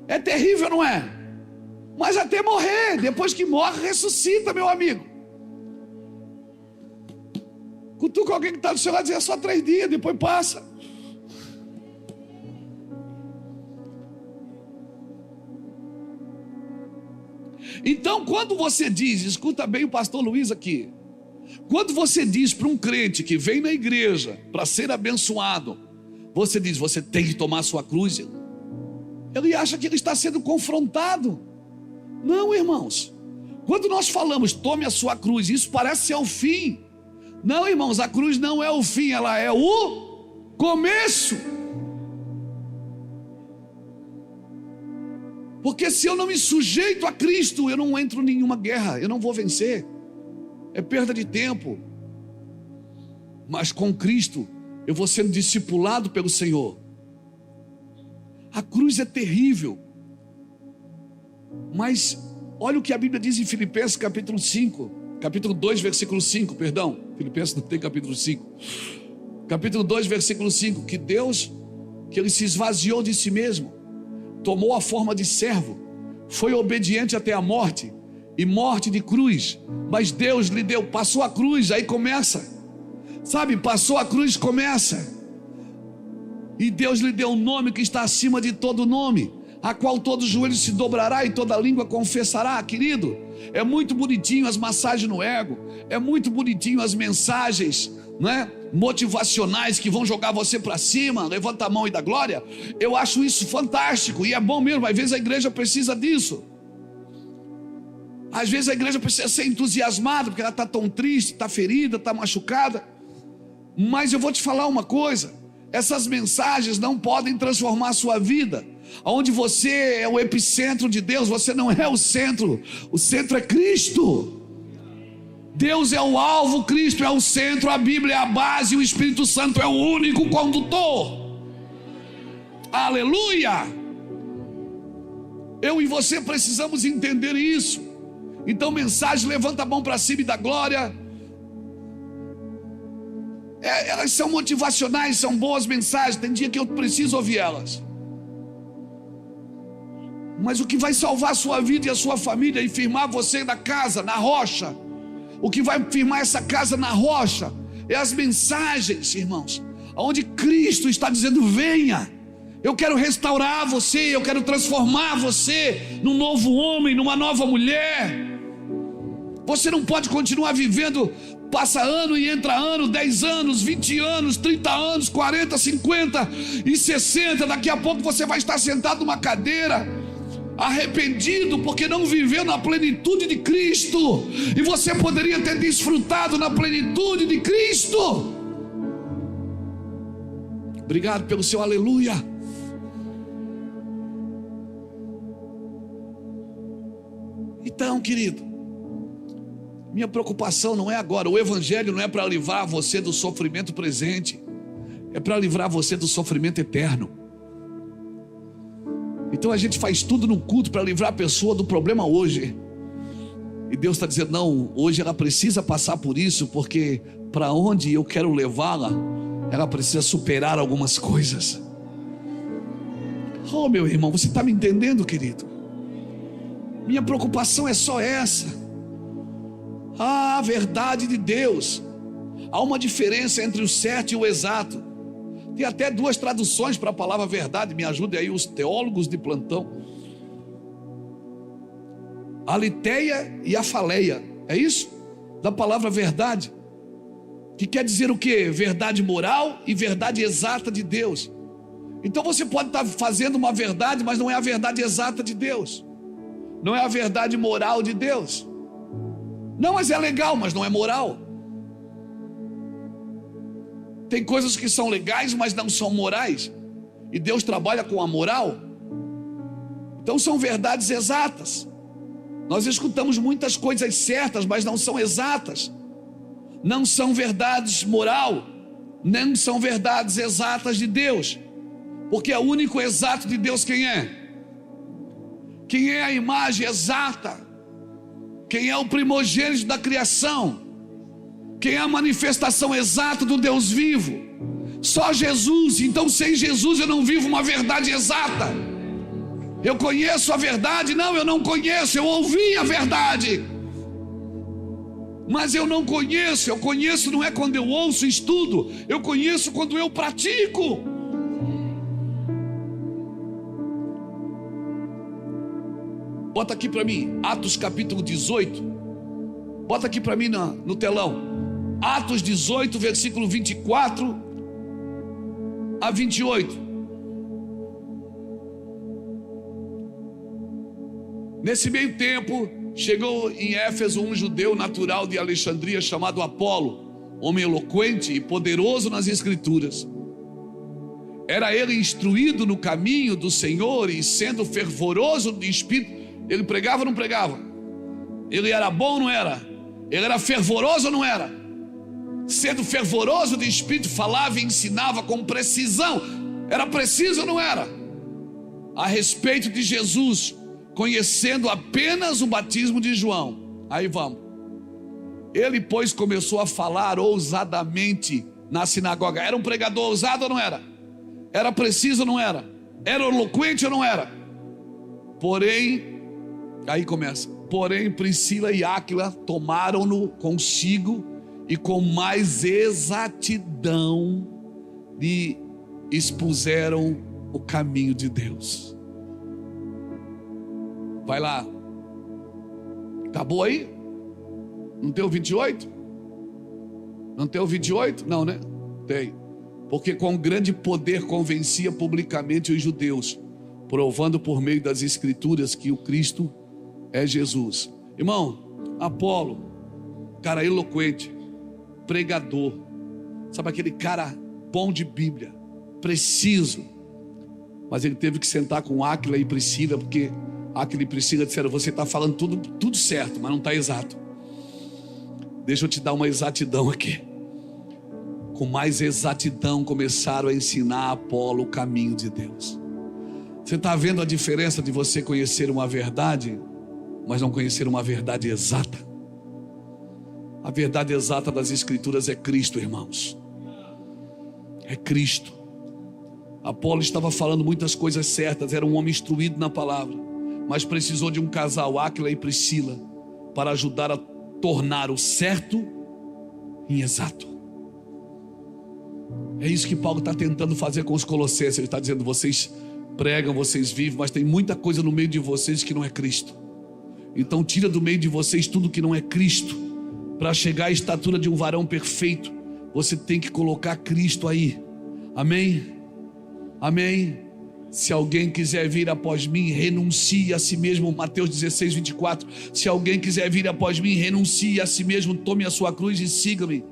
É terrível, não é? Mas até morrer, depois que morre, ressuscita, meu amigo. Cutuca alguém que está do seu lado e diz: é só 3 dias, depois passa. Então quando você diz, escuta bem o pastor Luiz aqui, quando você diz para um crente que vem na igreja para ser abençoado, você diz: você tem que tomar a sua cruz. ele acha que ele está sendo confrontado. Não, irmãos. Quando nós falamos, tome a sua cruz, isso parece ser o fim. Não, irmãos, a cruz não é o fim, ela é o começo. Porque se eu não me sujeito a Cristo, eu não entro em nenhuma guerra, eu não vou vencer. É perda de tempo. Mas com Cristo, eu vou sendo discipulado pelo Senhor. A cruz é terrível. Mas olha o que a Bíblia diz em Filipenses capítulo 2, versículo 5, perdão. Filipenses não tem capítulo 5. Capítulo 2, versículo 5, que Deus, que ele se esvaziou de si mesmo, tomou a forma de servo, foi obediente até a morte, e morte de cruz. Mas Deus lhe deu, passou a cruz, aí começa. Sabe, passou a cruz, começa. E Deus lhe deu um nome que está acima de todo nome, a qual todo joelho se dobrará e toda língua confessará. Querido, é muito bonitinho as massagens no ego, é muito bonitinho as mensagens, né, motivacionais que vão jogar você para cima, levanta a mão e dá glória. Eu acho isso fantástico e é bom mesmo. Às vezes a igreja precisa disso. Às vezes a igreja precisa ser entusiasmada porque ela está tão triste, está ferida, está machucada. Mas eu vou te falar uma coisa: essas mensagens não podem transformar a sua vida. Onde você é o epicentro de Deus, você não é o centro é Cristo. Deus é o alvo, Cristo é o centro, a Bíblia é a base, o Espírito Santo é o único condutor. Aleluia! Eu e você precisamos entender isso. Então, mensagem, levanta a mão para cima e dá glória. Elas são motivacionais, são boas mensagens. Tem dia que eu preciso ouvir elas. Mas o que vai salvar a sua vida e a sua família e firmar você na casa, na rocha, o que vai firmar essa casa na rocha é as mensagens, irmãos, onde Cristo está dizendo: venha, eu quero restaurar você, eu quero transformar você num novo homem, numa nova mulher. Você não pode continuar vivendo, passa ano e entra ano, 10 anos, 20 anos, 30 anos, 40, 50 e 60, daqui a pouco você vai estar sentado numa cadeira, arrependido porque não viveu na plenitude de Cristo, e você poderia ter desfrutado na plenitude de Cristo. Obrigado pelo seu aleluia. Então, querido, minha preocupação não é agora. O evangelho não é para livrar você do sofrimento presente, é para livrar você do sofrimento eterno. Então a gente faz tudo no culto para livrar a pessoa do problema hoje. E Deus está dizendo: não, hoje ela precisa passar por isso, porque para onde eu quero levá-la, ela precisa superar algumas coisas. Oh, meu irmão, você está me entendendo, querido? Minha preocupação é só essa. A verdade de Deus. Há uma diferença entre o certo e o exato. Tem até 2 traduções para a palavra verdade. Me ajudem aí os teólogos de plantão. A Aletheia e a Faleia. É isso? Da palavra verdade. Que quer dizer o quê? Verdade moral e verdade exata de Deus. Então você pode estar fazendo uma verdade, mas não é a verdade exata de Deus. Não é a verdade moral de Deus. Não, mas é legal, mas não é moral. Tem coisas que são legais, mas não são morais. E Deus trabalha com a moral. Então são verdades exatas. Nós escutamos muitas coisas certas, mas não são exatas. Não são verdades moral, nem são verdades exatas de Deus. Porque é o único exato de Deus quem é? Quem é a imagem exata? Quem é o primogênito da criação? Quem é a manifestação exata do Deus vivo? Só Jesus. Então sem Jesus eu não vivo uma verdade exata. Eu conheço a verdade? Não, eu não conheço. Eu ouvi a verdade, mas eu não conheço. Eu conheço não é quando eu ouço e estudo. Eu conheço quando eu pratico. Bota aqui para mim, Atos capítulo 18. Bota aqui para mim no telão. Atos 18, versículo 24 a 28. Nesse meio tempo, chegou em Éfeso um judeu natural de Alexandria chamado Apolo, homem eloquente e poderoso nas escrituras. Era ele instruído no caminho do Senhor e sendo fervoroso de espírito. Ele pregava ou não pregava? Ele era bom ou não era? Ele era fervoroso ou não era? Sendo fervoroso de espírito, falava e ensinava com precisão. Era preciso ou não era? A respeito de Jesus, conhecendo apenas o batismo de João. Aí vamos. Ele, pois, começou a falar ousadamente na sinagoga. Era um pregador ousado ou não era? Era preciso ou não era? Era eloquente ou não era? Porém, aí começa. Porém, Priscila e Áquila tomaram-no consigo e com mais exatidão lhe expuseram o caminho de Deus. Vai lá. Acabou aí? Não tem o 28? Não tem o 28? Não, né? Tem. Porque com grande poder convencia publicamente os judeus, provando por meio das escrituras que o Cristo é Jesus. Irmão, Apolo, cara eloquente, pregador, sabe aquele cara bom de Bíblia, preciso. Mas ele teve que sentar com Áquila e Priscila, porque Áquila e Priscila disseram: você está falando tudo certo, mas não está exato. Deixa eu te dar uma exatidão aqui. Com mais exatidão começaram a ensinar a Apolo o caminho de Deus. Você está vendo a diferença de você conhecer uma verdade, mas não conhecer uma verdade exata? A verdade exata das escrituras é Cristo, irmãos. É Cristo. Apolo estava falando muitas coisas certas, era um homem instruído na palavra, mas precisou de um casal, Áquila e Priscila, para ajudar a tornar o certo em exato. É isso que Paulo está tentando fazer com os colossenses. Ele está dizendo: vocês pregam, vocês vivem, mas tem muita coisa no meio de vocês que não é Cristo. Então tira do meio de vocês tudo que não é Cristo. Para chegar à estatura de um varão perfeito, você tem que colocar Cristo aí. Amém? Amém? Se alguém quiser vir após mim, renuncie a si mesmo. Mateus 16, 24. Se alguém quiser vir após mim, renuncie a si mesmo, tome a sua cruz e siga-me,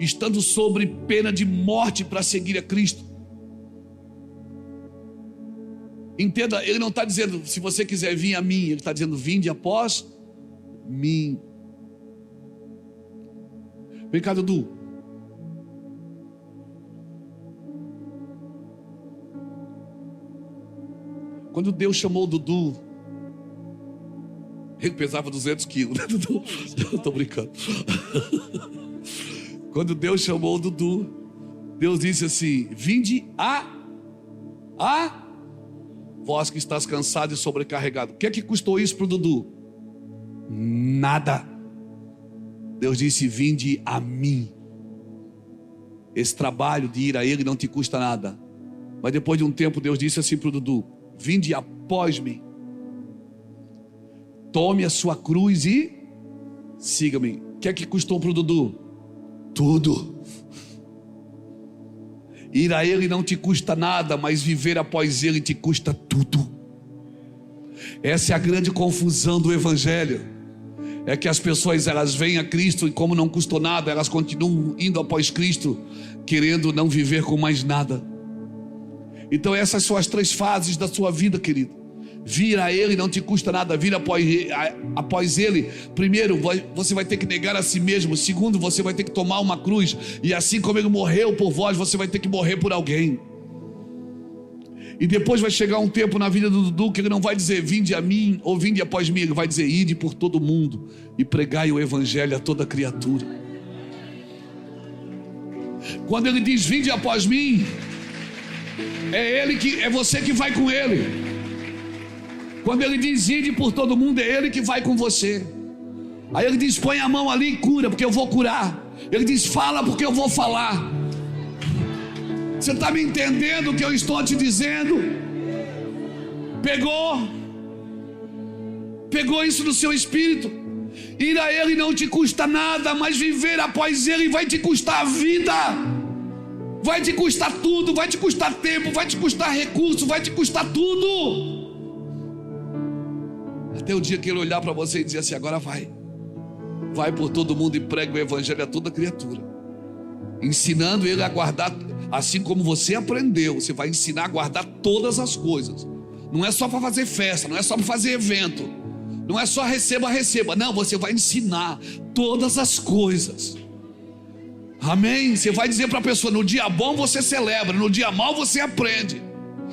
estando sobre pena de morte para seguir a Cristo. Entenda, ele não está dizendo se você quiser vir a mim, ele está dizendo: vinde após mim. Vem cá, Dudu. Quando Deus chamou o Dudu, ele pesava 200 quilos, né, Dudu? Eu estou brincando. Quando Deus chamou o Dudu, Deus disse assim: vinde a vós que estás cansado e sobrecarregado. O que é que custou isso para o Dudu? Nada. Deus disse: vinde a mim. Esse trabalho de ir a ele não te custa nada. Mas depois de um tempo Deus disse assim para o Dudu: vinde após mim, tome a sua cruz e siga-me. O que é que custou para o Dudu? Tudo. Ir a ele não te custa nada, mas viver após ele te custa tudo. Essa é a grande confusão do evangelho. É que as pessoas, elas vêm a Cristo e como não custou nada, elas continuam indo após Cristo, querendo não viver com mais nada. Então essas são as 3 fases da sua vida, querido. Vir a Ele não te custa nada. Vir após Ele, primeiro você vai ter que negar a si mesmo. Segundo, você vai ter que tomar uma cruz. E assim como Ele morreu por vós, você vai ter que morrer por alguém. E depois vai chegar um tempo na vida do Dudu que Ele não vai dizer: vinde a mim ou vinde após mim. Ele vai dizer: ide por todo mundo e pregai o evangelho a toda criatura. Quando Ele diz: vinde após mim, é você que vai com Ele. Quando Ele diz: ide por todo mundo, é Ele que vai com você. Aí Ele diz: põe a mão ali e cura, porque eu vou curar. Ele diz: fala, porque eu vou falar. Você está me entendendo o que eu estou te dizendo? Pegou isso no seu espírito? Ir a Ele não te custa nada, mas viver após Ele vai te custar a vida. Vai te custar tudo, vai te custar tempo, vai te custar recurso, vai te custar tudo. Até o dia que ele olhar para você e dizer assim: agora vai por todo mundo e prega o evangelho a toda criatura, ensinando ele a guardar, assim como você aprendeu. Você vai ensinar a guardar todas as coisas. Não é só para fazer festa, não é só para fazer evento, não é só receba, não, você vai ensinar todas as coisas. Amém? Você vai dizer para a pessoa: no dia bom você celebra, no dia mau você aprende.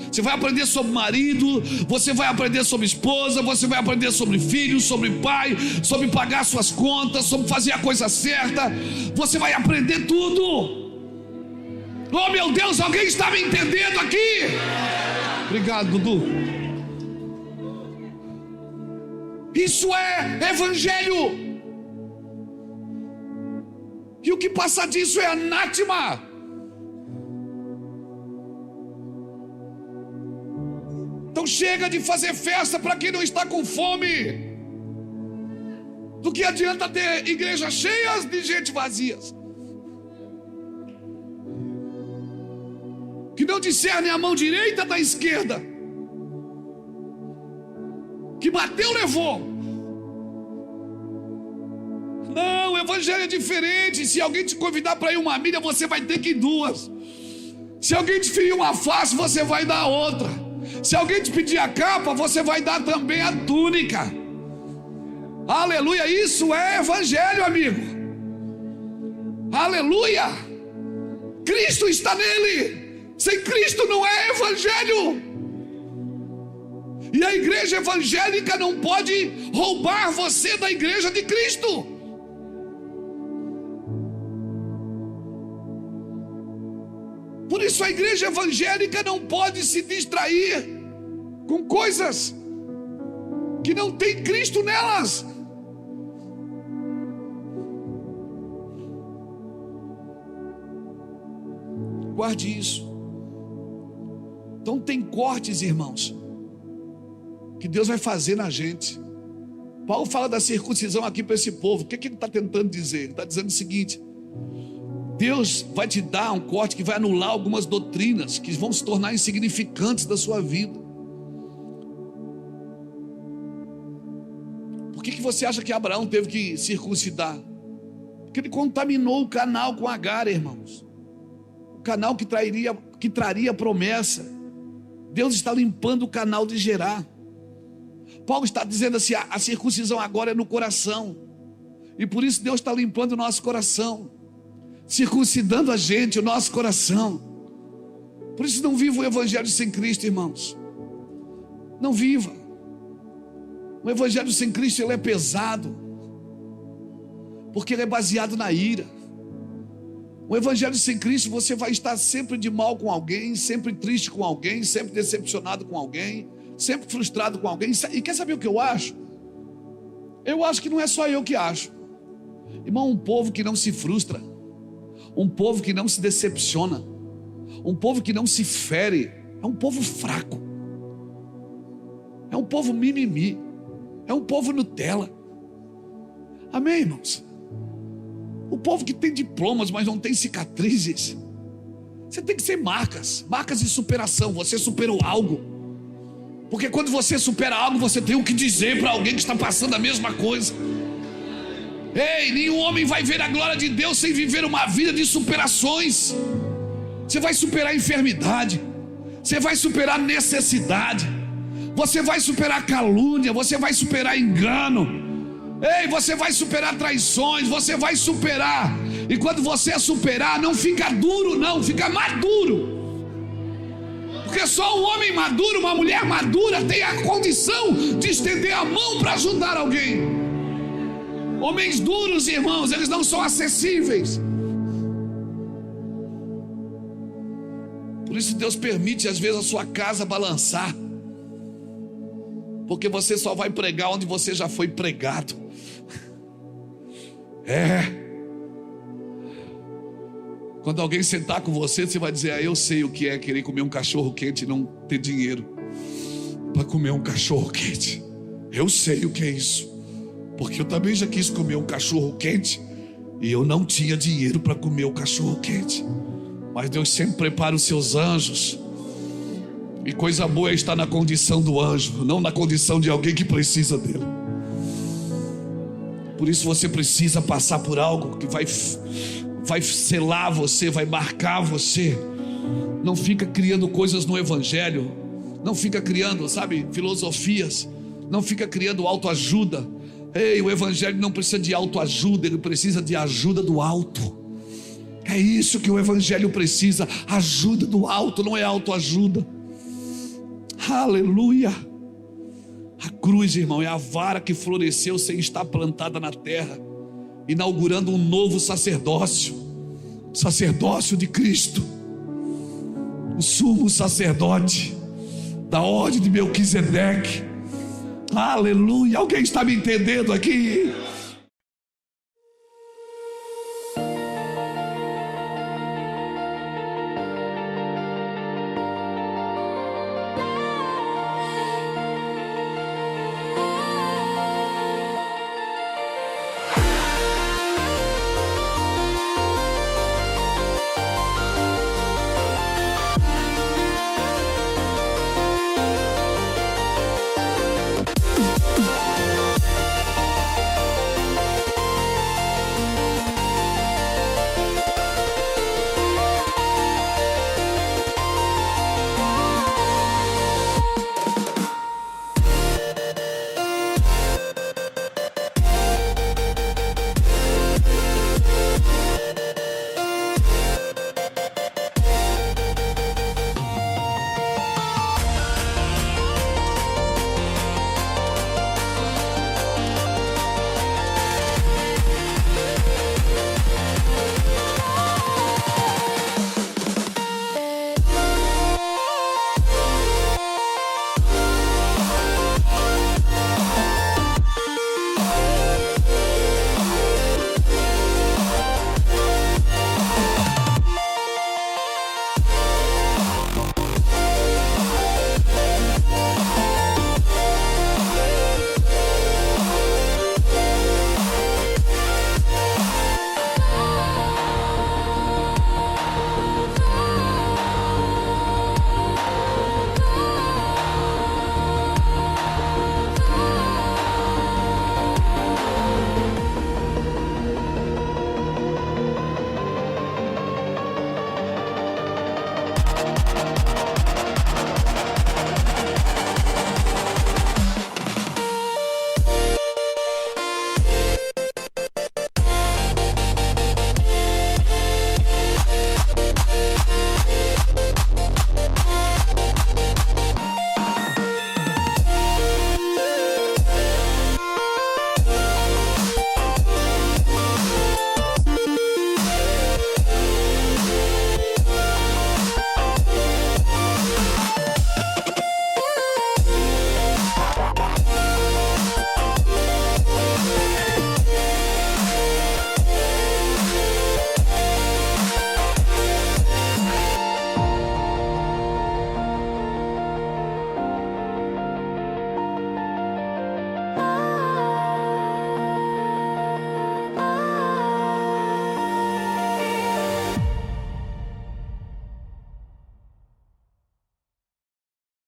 Você vai aprender sobre marido, você vai aprender sobre esposa, você vai aprender sobre filho, sobre pai, sobre pagar suas contas, sobre fazer a coisa certa. Você vai aprender tudo. Oh meu Deus, alguém está me entendendo aqui? Obrigado, Dudu. Isso é evangelho. E o que passa disso é anátema. Então chega de fazer festa para quem não está com fome. Do que adianta ter igrejas cheias de gente vazias, que não discernem a mão direita da esquerda, que bateu, levou. Não, o evangelho é diferente. Se alguém te convidar para ir uma milha, você vai ter que ir duas. Se alguém te ferir uma face, você vai dar outra. Se alguém te pedir a capa, você vai dar também a túnica. Aleluia, isso é evangelho, amigo. Aleluia. Cristo está nele. Sem Cristo não é evangelho. E a igreja evangélica não pode roubar você da igreja de Cristo. Por isso a igreja evangélica não pode se distrair com coisas que não tem Cristo nelas. Guarde isso. Então tem cortes, irmãos, que Deus vai fazer na gente. Paulo fala da circuncisão aqui para esse povo. O que ele está tentando dizer? Ele está dizendo o seguinte: Deus vai te dar um corte que vai anular algumas doutrinas que vão se tornar insignificantes da sua vida. Por que você acha que Abraão teve que circuncidar? Porque ele contaminou o canal com Agar, irmãos. O canal que traria promessa. Deus está limpando o canal de Gerar. Paulo está dizendo assim: a circuncisão agora é no coração. E por isso Deus está limpando o nosso coração, circuncidando a gente, o nosso coração. Por isso não viva o evangelho sem Cristo, irmãos. Não viva. O evangelho sem Cristo, ele é pesado, porque ele é baseado na ira. O evangelho sem Cristo, você vai estar sempre de mal com alguém, sempre triste com alguém, sempre decepcionado com alguém, sempre frustrado com alguém. E quer saber o que eu acho? Eu acho que não é só eu que acho, irmão. Um povo que não se frustra, um povo que não se decepciona, um povo que não se fere, é um povo fraco, é um povo mimimi, é um povo Nutella. Amém, irmãos? O povo que tem diplomas, mas não tem cicatrizes. Você tem que ser marcas de superação. Você superou algo, porque quando você supera algo, você tem o que dizer para alguém que está passando a mesma coisa. Ei, nenhum homem vai ver a glória de Deus sem viver uma vida de superações. Você vai superar a enfermidade, você vai superar necessidade, você vai superar calúnia, você vai superar engano. Ei, você vai superar traições, você vai superar. E quando você superar, não fica duro não, fica maduro. Porque só um homem maduro, uma mulher madura tem a condição de estender a mão para ajudar alguém. Homens duros, irmãos, eles não são acessíveis. Por isso Deus permite às vezes a sua casa balançar, porque você só vai pregar onde você já foi pregado. Quando alguém sentar com você, você vai dizer: eu sei o que é querer comer um cachorro quente e não ter dinheiro para comer um cachorro quente. Eu sei o que é isso, porque eu também já quis comer um cachorro quente e eu não tinha dinheiro para comer o cachorro quente. Mas Deus sempre prepara os seus anjos E coisa boa é estar na condição do anjo, não na condição de alguém que precisa dele. Por isso você precisa passar por algo que vai selar você, vai marcar você. Não fica criando coisas no evangelho, não fica criando, sabe, filosofias, não fica criando autoajuda. Ei, o evangelho não precisa de autoajuda, ele precisa de ajuda do alto. É isso que o evangelho precisa, ajuda do alto, não é autoajuda. Aleluia. A cruz, irmão, é a vara que floresceu sem estar plantada na terra, inaugurando um novo sacerdócio, sacerdócio de Cristo, o sumo sacerdote da ordem de Melquisedeque. Aleluia. Alguém está me entendendo aqui?